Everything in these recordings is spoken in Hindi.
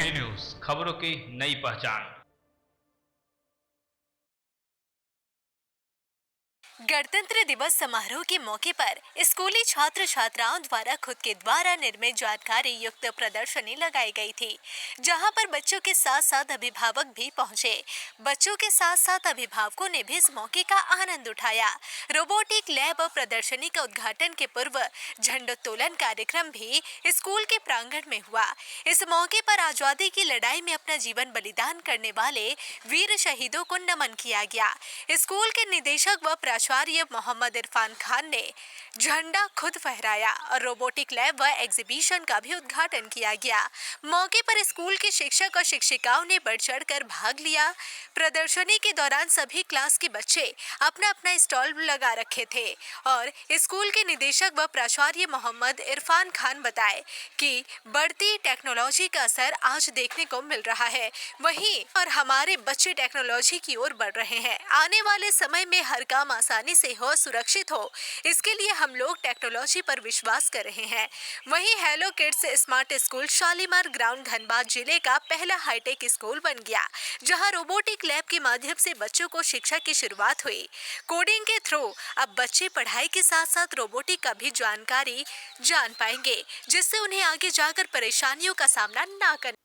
डेली न्यूज खबरों की नई पहचान। गणतंत्र दिवस समारोह के मौके पर स्कूली छात्र छात्राओं द्वारा खुद के द्वारा निर्मित जानकारी युक्त प्रदर्शनी लगाई गई थी, जहां पर बच्चों के साथ साथ अभिभावक भी पहुंचे। बच्चों के साथ साथ अभिभावकों ने भी इस मौके का आनंद उठाया। रोबोटिक लैब प्रदर्शनी का उद्घाटन के पूर्व झंडोत्तोलन कार्यक्रम भी स्कूल के प्रांगण में हुआ। इस मौके पर आजादी की लड़ाई में अपना जीवन बलिदान करने वाले वीर शहीदों को नमन किया गया। स्कूल के निदेशक व प्राचार्य मोहम्मद इरफान खान ने झंडा खुद फहराया और रोबोटिक लैब व एग्जीबिशन का भी उद्घाटन किया गया। मौके पर स्कूल के शिक्षक और शिक्षिकाओं ने बढ़ चढ़कर भाग लिया। प्रदर्शनी के दौरान सभी क्लास के बच्चे अपना अपना स्टॉल लगा रखे थे और स्कूल के निदेशक व प्राचार्य मोहम्मद इरफान खान बताए कि बढ़ती टेक्नोलॉजी का असर आज देखने को मिल रहा है, वहीं और हमारे बच्चे टेक्नोलॉजी की ओर बढ़ रहे हैं। आने वाले समय में हर काम आसानी से हो, सुरक्षित हो, इसके लिए हम लोग टेक्नोलॉजी पर विश्वास कर रहे हैं। वहीं hello kids smart school Shalimar ground Dhanbad जिले का पहला हाईटेक स्कूल बन गया, जहां रोबोटिक लैब के माध्यम से बच्चों को शिक्षा की शुरुआत हुई। कोडिंग के थ्रू अब बच्चे पढ़ाई के साथ साथ रोबोटिक का भी जानकारी जान पाएंगे, जिससे उन्हें आगे जाकर परेशानियों का सामना ना करना।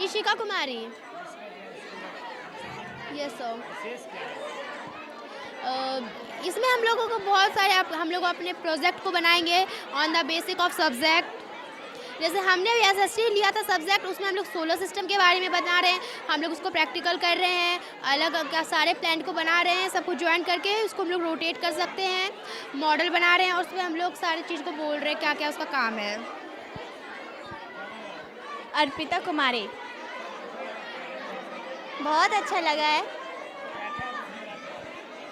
ईशिका कुमारी। Yes sir. इसमें हम लोगों को बहुत सारे हम लोग अपने प्रोजेक्ट को बनाएंगे on the basic of subject. जैसे हमने एसएसटी लिया था सब्जेक्ट, उसमें हम लोग सोलर सिस्टम के बारे में बता रहे हैं। हम लोग उसको प्रैक्टिकल कर रहे हैं, अलग सारे प्लांट को बना रहे हैं, सबको ज्वाइन करके उसको हम लोग रोटेट कर सकते हैं, मॉडल बना रहे हैं और उसमें हम लोग सारी चीज़ को बोल रहे हैं क्या क्या उसका काम है। अर्पिता कुमारी। बहुत अच्छा लगा है।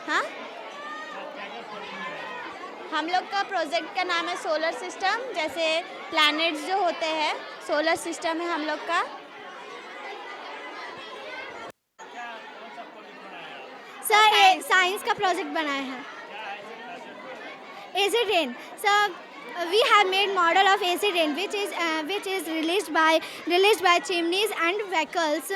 हाँ, हम लोग का प्रोजेक्ट का नाम है सोलर सिस्टम। जैसे प्लैनेट्स जो होते हैं, सोलर सिस्टम है हम लोग का। सर ये साइंस का प्रोजेक्ट बनाए हैं। Acid rain sir, we have made model of acid rain which is released by chimneys and vehicles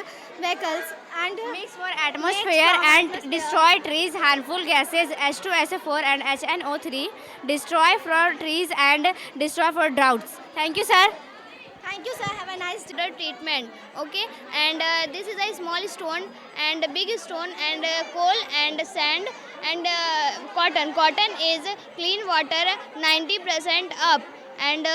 and Mix for atmosphere and destroy trees harmful gases H2SO4 and HNO3, destroy for trees and destroy for droughts. Thank you sir. thank you sir, have a nice day. Treatment, okay, and this is a small stone and a big stone and coal and sand and cotton is clean water 90% up and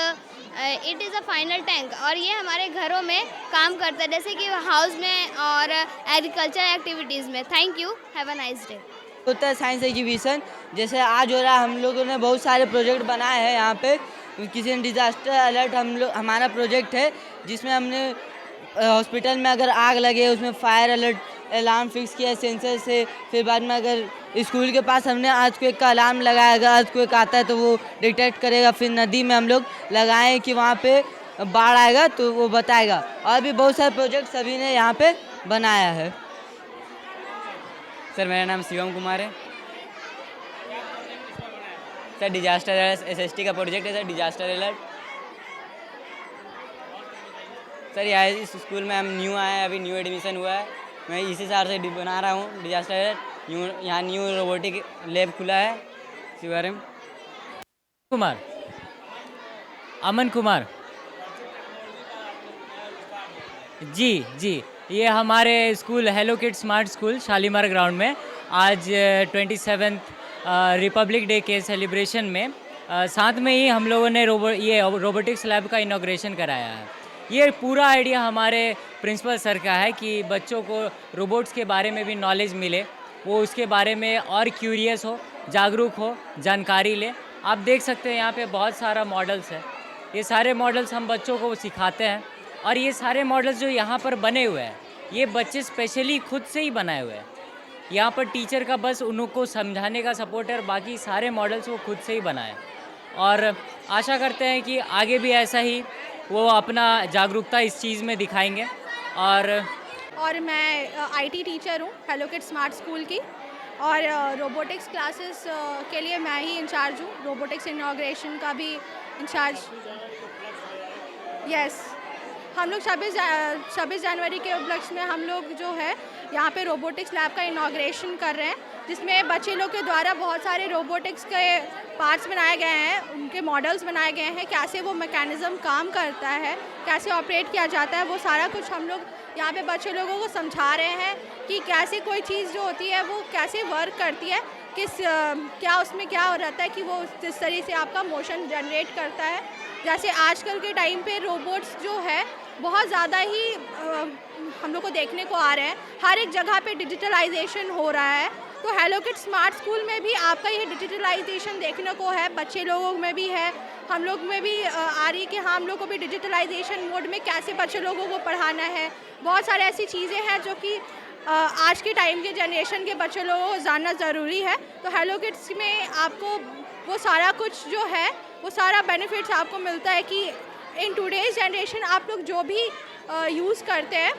it is a final tank. और ये हमारे घरों में काम करता है, जैसे कि हाउस में और एग्रीकल्चर एक्टिविटीज़ में। Thank you, have a nice day. होता है साइंस एग्जीबिशन, जैसे आज हो रहा है। हम लोगों ने बहुत सारे प्रोजेक्ट बनाए हैं यहाँ पे। किसी ने डिज़ास्टर अलर्ट हमारा प्रोजेक्ट है, जिसमें हमने हॉस्पिटल में अगर आग लगे उसमें फायर अलर्ट अलार्म फिक्स किया सेंसर से। फिर बाद में अगर स्कूल के पास हमने अर्थक्वेक का अलार्म लगाएगा, अर्थक्वेक आता है तो वो डिटेक्ट करेगा। फिर नदी में हम लोग लगाएं कि वहाँ पे बाढ़ आएगा तो वो बताएगा। और भी बहुत सारे प्रोजेक्ट सभी ने यहाँ पे बनाया है। सर मेरा नाम शिवम कुमार है। सर डिजास्टर अलर्ट एसएसटी का प्रोजेक्ट है सर, डिजास्टर अलर्ट। सर यहाँ इस स्कूल में हम न्यू आए हैं, अभी न्यू एडमिशन हुआ है। मैं इसी साल से बना रहा हूँ डिजास्टर अलर्ट। यहाँ न्यू रोबोटिक लैब खुला है इसी बारे में। कुमार, अमन कुमार। जी, ये हमारे school hello kids smart school Shalimar ground में आज 27 रिपब्लिक डे के सेलिब्रेशन में साथ में ही हम लोगों ने रोबोटिक्स लैब का इनॉग्रेशन कराया है। ये पूरा आइडिया हमारे प्रिंसिपल सर का है कि बच्चों को रोबोट्स के बारे में भी नॉलेज मिले, वो उसके बारे में और क्यूरियस हो, जागरूक हो, जानकारी ले। आप देख सकते हैं यहाँ पे बहुत सारा मॉडल्स है। ये सारे मॉडल्स हम बच्चों को सिखाते हैं और ये सारे मॉडल्स जो यहाँ पर बने हुए हैं ये बच्चे स्पेशली खुद से ही बनाए हुए हैं। यहाँ पर टीचर का बस उनको समझाने का सपोर्ट है और बाकी सारे मॉडल्स वो खुद से ही बनाए। और आशा करते हैं कि आगे भी ऐसा ही वो अपना जागरूकता इस चीज़ में दिखाएंगे। और मैं आईटी टीचर हूँ हेलो किड्स स्मार्ट स्कूल की, और रोबोटिक्स क्लासेस के लिए मैं ही इंचार्ज हूँ, रोबोटिक्स इनॉग्रेशन का भी इंचार्ज। यस, हम लोग 26 जनवरी के उपलक्ष्य में हम लोग जो है यहाँ पे रोबोटिक्स लैब का इनॉग्रेशन कर रहे हैं, जिसमें बच्चे लोग के द्वारा बहुत सारे रोबोटिक्स के पार्ट्स बनाए गए हैं, उनके मॉडल्स बनाए गए हैं, कैसे वो मैकेनिज़्म काम करता है, कैसे ऑपरेट किया जाता है, वो सारा कुछ हम लोग यहाँ पे बच्चे लोगों को समझा रहे हैं कि कैसे कोई चीज़ जो होती है वो कैसे वर्क करती है, क्या उसमें क्या हो रहता है कि वो जिस तरीके से आपका मोशन जनरेट करता है। जैसे आजकल के टाइम पे रोबोट्स जो है बहुत ज़्यादा ही हम लोग को देखने को आ रहे हैं, हर एक जगह पे डिजिटलाइजेशन हो रहा है। तो हेलो किड्स स्मार्ट स्कूल में भी आपका ये डिजिटलाइजेशन देखने को है, बच्चे लोगों में भी है, हम लोग में भी आ रही है कि हाँ हम लोग को भी डिजिटलाइजेशन मोड में कैसे बच्चे लोगों को पढ़ाना है। बहुत सारे ऐसी चीज़ें हैं जो कि आज के टाइम के जनरेशन के बच्चे लोगों को जानना ज़रूरी है। तो हेलो किड्स में आपको वो सारा कुछ जो है वो सारा बेनिफिट्स आपको मिलता है कि इन टुडेज़ जनरेशन आप लोग जो भी यूज़ करते हैं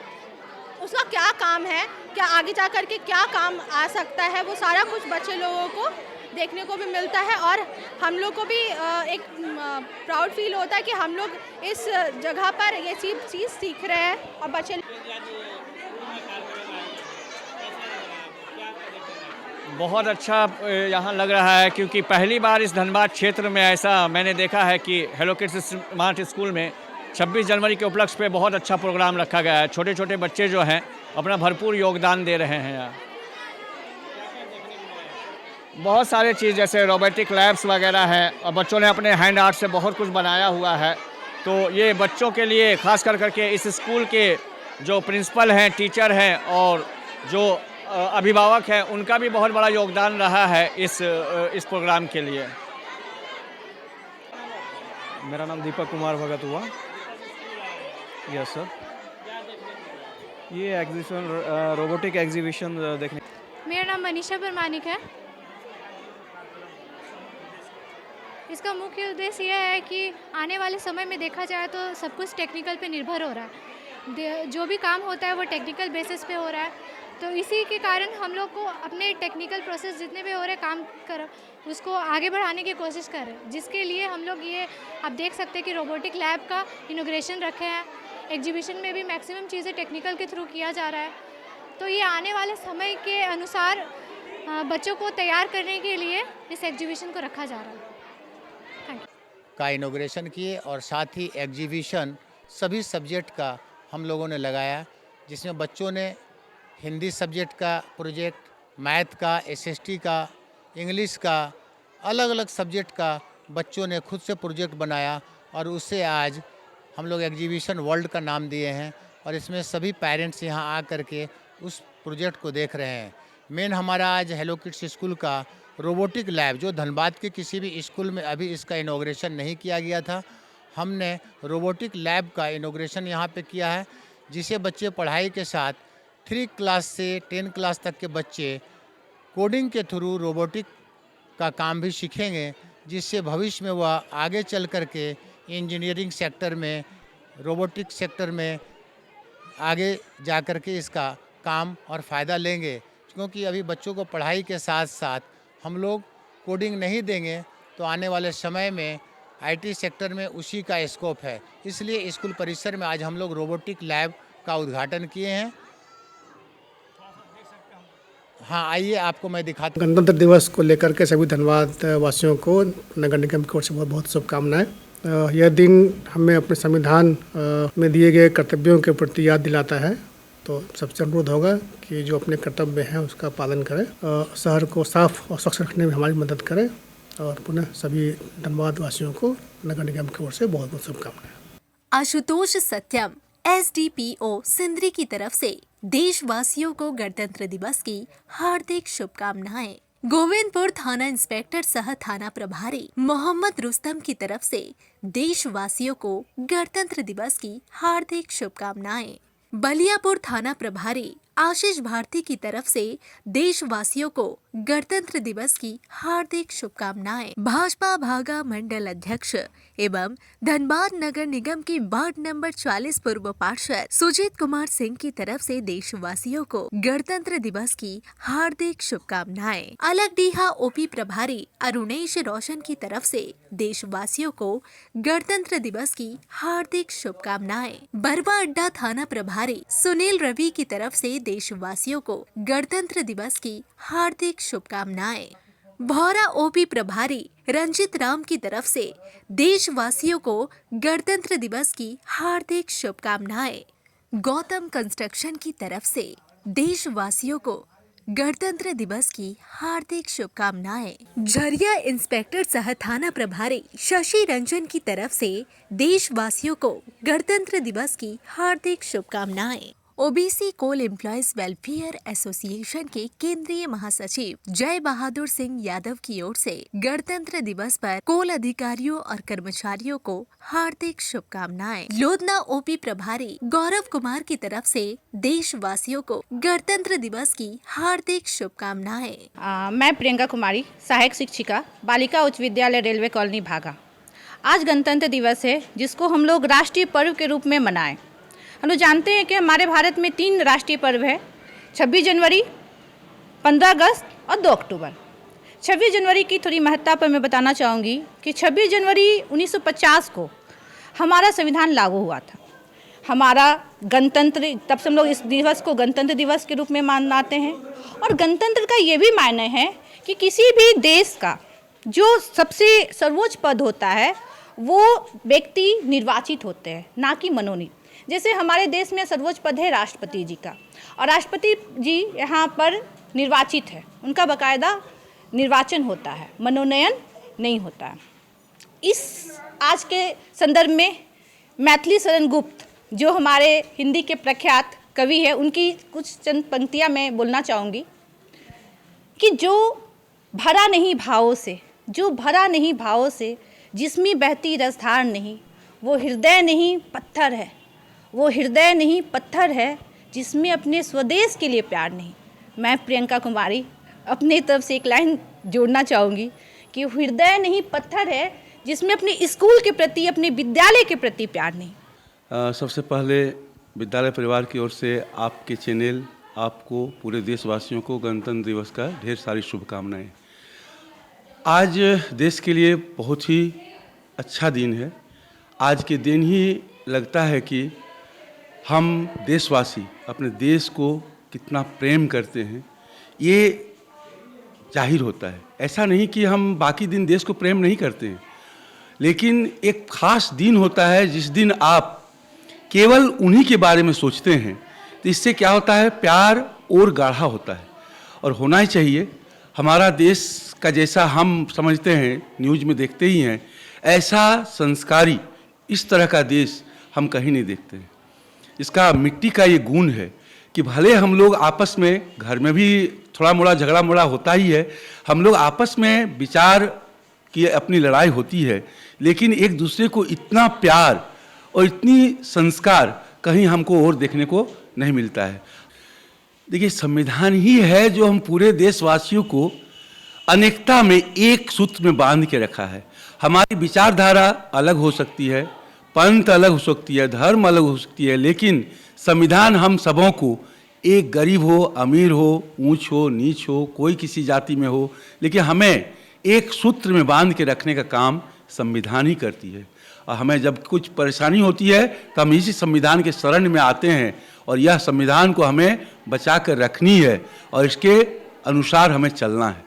उसका क्या काम है, क्या आगे जा कर के क्या काम आ सकता है, वो सारा कुछ बच्चे लोगों को देखने को भी मिलता है। और हम लोग को भी एक प्राउड फील होता है कि हम लोग इस जगह पर ये चीज़ सीख रहे हैं। और बच्चे बहुत अच्छा यहाँ लग रहा है, क्योंकि पहली बार इस धनबाद क्षेत्र में ऐसा मैंने देखा है कि हेलो किड्स स्मार्ट स्कूल में 26 जनवरी के उपलक्ष्य पे बहुत अच्छा प्रोग्राम रखा गया है। छोटे छोटे बच्चे जो हैं अपना भरपूर योगदान दे रहे हैं यहाँ। बहुत सारे चीज़ जैसे रोबोटिक लैब्स वगैरह हैं और बच्चों ने अपने हैंड आर्ट से बहुत कुछ बनाया हुआ है। तो ये बच्चों के लिए खास कर करके इस स्कूल के जो प्रिंसिपल हैं, टीचर हैं और जो अभिभावक हैं, उनका भी बहुत बड़ा योगदान रहा है इस प्रोग्राम के लिए। मेरा नाम दीपक कुमार भगत हुआ। यस सर, ये एग्जीबिशन रोबोटिक एग्जीबिशन देखने। मेरा नाम मनीषा परमानिक है। इसका मुख्य उद्देश्य यह है कि आने वाले समय में देखा जाए तो सब कुछ टेक्निकल पे निर्भर हो रहा है, जो भी काम होता है वो टेक्निकल बेसिस पे हो रहा है। तो इसी के कारण हम लोग को अपने टेक्निकल प्रोसेस जितने भी हो रहे काम कर उसको आगे बढ़ाने की कोशिश कर रहे हैं, जिसके लिए हम लोग ये आप देख सकते हैं कि रोबोटिक लैब का इनॉग्रेशन रखे हैं। एग्जीबिशन में भी मैक्सिमम चीज़ें टेक्निकल के थ्रू किया जा रहा है। तो ये आने वाले समय के अनुसार बच्चों को तैयार करने के लिए इस एग्जीबिशन को रखा जा रहा है। Thank you. का इनॉग्रेशन किए और साथ ही एग्जीबिशन सभी सब्जेक्ट का हम लोगों ने लगाया, जिसमें बच्चों ने हिंदी सब्जेक्ट का प्रोजेक्ट, मैथ का, एसएसटी का, इंग्लिश का, अलग अलग सब्जेक्ट का बच्चों ने खुद से प्रोजेक्ट बनाया और उससे आज हम लोग एग्जीबिशन वर्ल्ड का नाम दिए हैं। और इसमें सभी पेरेंट्स यहाँ आ कर के उस प्रोजेक्ट को देख रहे हैं। मेन हमारा आज हेलो किड्स स्कूल का रोबोटिक लैब, जो धनबाद के किसी भी स्कूल में अभी इसका इनॉग्रेशन नहीं किया गया था, हमने रोबोटिक लैब का इनॉग्रेशन यहाँ पे किया है, जिसे बच्चे पढ़ाई के साथ 3 क्लास से 10 क्लास तक के बच्चे कोडिंग के थ्रू रोबोटिक का काम भी सीखेंगे, जिससे भविष्य में वह आगे चल कर के इंजीनियरिंग सेक्टर में, रोबोटिक सेक्टर में आगे जा कर के इसका काम और फ़ायदा लेंगे। क्योंकि अभी बच्चों को पढ़ाई के साथ साथ हम लोग कोडिंग नहीं देंगे तो आने वाले समय में आईटी सेक्टर में उसी का स्कोप है। इसलिए स्कूल परिसर में आज हम लोग रोबोटिक लैब का उद्घाटन किए हैं। हाँ, आइए आपको मैं दिखाता हूँ। गणतंत्र दिवस को लेकर के सभी धनबाद वासियों को नगर निगम की ओर से बहुत बहुत शुभकामनाएं। यह दिन हमें अपने संविधान में दिए गए कर्तव्यों के प्रति याद दिलाता है। तो सबसे अनुरोध होगा कि जो अपने कर्तव्य हैं उसका पालन करें, शहर को साफ और स्वच्छ रखने में हमारी मदद करें। और पुनः सभी धनबाद वासियों को नगर निगम की ओर से बहुत बहुत शुभकामनाएं। आशुतोष सत्यम SDPO सिंदरी की तरफ से देशवासियों को गणतंत्र दिवस की हार्दिक शुभकामनाएं। गोविंदपुर थाना इंस्पेक्टर सह थाना प्रभारी मोहम्मद रुस्तम की तरफ से देशवासियों को गणतंत्र दिवस की हार्दिक शुभकामनाएं। बलियापुर थाना प्रभारी आशीष भारती की तरफ से देशवासियों को गणतंत्र दिवस की हार्दिक शुभकामनाएं। भाजपा भागा मंडल अध्यक्ष एवं धनबाद नगर निगम के वार्ड नंबर 40 पूर्व पार्षद सुजीत कुमार सिंह की तरफ से देशवासियों को गणतंत्र दिवस की हार्दिक शुभकामनाएं। अलगडीहा OP प्रभारी अरुणेश रोशन की तरफ से देशवासियों को गणतंत्र दिवस की हार्दिक शुभकामनाएं। बरवा अड्डा थाना प्रभारी सुनील रवि की तरफ से देशवासियों को गणतंत्र दिवस की हार्दिक शुभकामनाएं। भौरा OP प्रभारी रंजित राम की तरफ से देशवासियों को गणतंत्र दिवस की हार्दिक शुभकामनाएं। गौतम कंस्ट्रक्शन की तरफ से देशवासियों को गणतंत्र दिवस की हार्दिक शुभकामनाएं। झरिया इंस्पेक्टर सह थाना प्रभारी शशि रंजन की तरफ से देशवासियों को गणतंत्र दिवस की हार्दिक शुभकामनाएं। OBC कोल एम्प्लॉयज वेलफेयर एसोसिएशन के केंद्रीय महासचिव जय बहादुर सिंह यादव की ओर से गणतंत्र दिवस पर कोल अधिकारियों और कर्मचारियों को हार्दिक शुभकामनाएं। लोधना OP प्रभारी गौरव कुमार की तरफ से देशवासियों को गणतंत्र दिवस की हार्दिक शुभकामनाएं। मैं प्रियंका कुमारी, सहायक शिक्षिका, बालिका उच्च विद्यालय रेलवे कॉलोनी भागा। आज गणतंत्र दिवस है जिसको हम लोग राष्ट्रीय पर्व के रूप में मनाएं। हम लोग जानते हैं कि हमारे भारत में 3 राष्ट्रीय पर्व है, 26 जनवरी, 15 अगस्त और 2 अक्टूबर। 26 जनवरी की थोड़ी महत्ता पर मैं बताना चाहूँगी कि 26 जनवरी 1950 को हमारा संविधान लागू हुआ था। हमारा गणतंत्र, तब से हम लोग इस दिवस को गणतंत्र दिवस के रूप में मनाते हैं। और गणतंत्र का ये भी मायने है कि किसी भी देश का जो सबसे सर्वोच्च पद होता है वो व्यक्ति निर्वाचित होते हैं, ना कि मनोनीत। जैसे हमारे देश में सर्वोच्च पद है राष्ट्रपति जी का, और राष्ट्रपति जी यहाँ पर निर्वाचित है, उनका बाकायदा निर्वाचन होता है, मनोनयन नहीं होता है। इस आज के संदर्भ में मैथिली शरण गुप्त जो हमारे हिंदी के प्रख्यात कवि है, उनकी कुछ चंद पंक्तियाँ मैं बोलना चाहूँगी कि जो भरा नहीं भावों से, जो भरा नहीं भावों से, जिसमें बहती रसधार नहीं, वो हृदय नहीं पत्थर है, वो हृदय नहीं पत्थर है, जिसमें अपने स्वदेश के लिए प्यार नहीं। मैं प्रियंका कुमारी अपने तरफ से एक लाइन जोड़ना चाहूँगी कि हृदय नहीं पत्थर है, जिसमें अपने स्कूल के प्रति, अपने विद्यालय के प्रति प्यार नहीं। सबसे पहले विद्यालय परिवार की ओर से आपके चैनल, आपको, पूरे देशवासियों को गणतंत्र दिवस का ढेर सारी शुभकामनाएं। आज देश के लिए बहुत ही अच्छा दिन है। आज के दिन ही लगता है कि हम देशवासी अपने देश को कितना प्रेम करते हैं, ये जाहिर होता है। ऐसा नहीं कि हम बाकी दिन देश को प्रेम नहीं करते हैं, लेकिन एक ख़ास दिन होता है जिस दिन आप केवल उन्हीं के बारे में सोचते हैं, तो इससे क्या होता है, प्यार और गाढ़ा होता है। और होना ही चाहिए। हमारा देश का जैसा हम समझते हैं, न्यूज़ में देखते ही हैं, ऐसा संस्कारी इस तरह का देश हम कहीं नहीं देखते हैं। इसका मिट्टी का ये गुण है कि भले हम लोग आपस में, घर में भी थोड़ा मोड़ा झगड़ा मोड़ा होता ही है, हम लोग आपस में विचार की अपनी लड़ाई होती है, लेकिन एक दूसरे को इतना प्यार और इतनी संस्कार कहीं हमको और देखने को नहीं मिलता है। देखिए, संविधान ही है जो हम पूरे देशवासियों को अनेकता में एक सूत्र में बांध के रखा है। हमारी विचारधारा अलग हो सकती है, पंथ अलग हो सकती है, धर्म अलग हो सकती है, लेकिन संविधान हम सबों को, एक गरीब हो, अमीर हो, ऊंच हो, नीच हो, कोई किसी जाति में हो, लेकिन हमें एक सूत्र में बांध के रखने का काम संविधान ही करती है। और हमें जब कुछ परेशानी होती है तो हम इसी संविधान के शरण में आते हैं, और यह संविधान को हमें बचा कर रखनी है और इसके अनुसार हमें चलना है।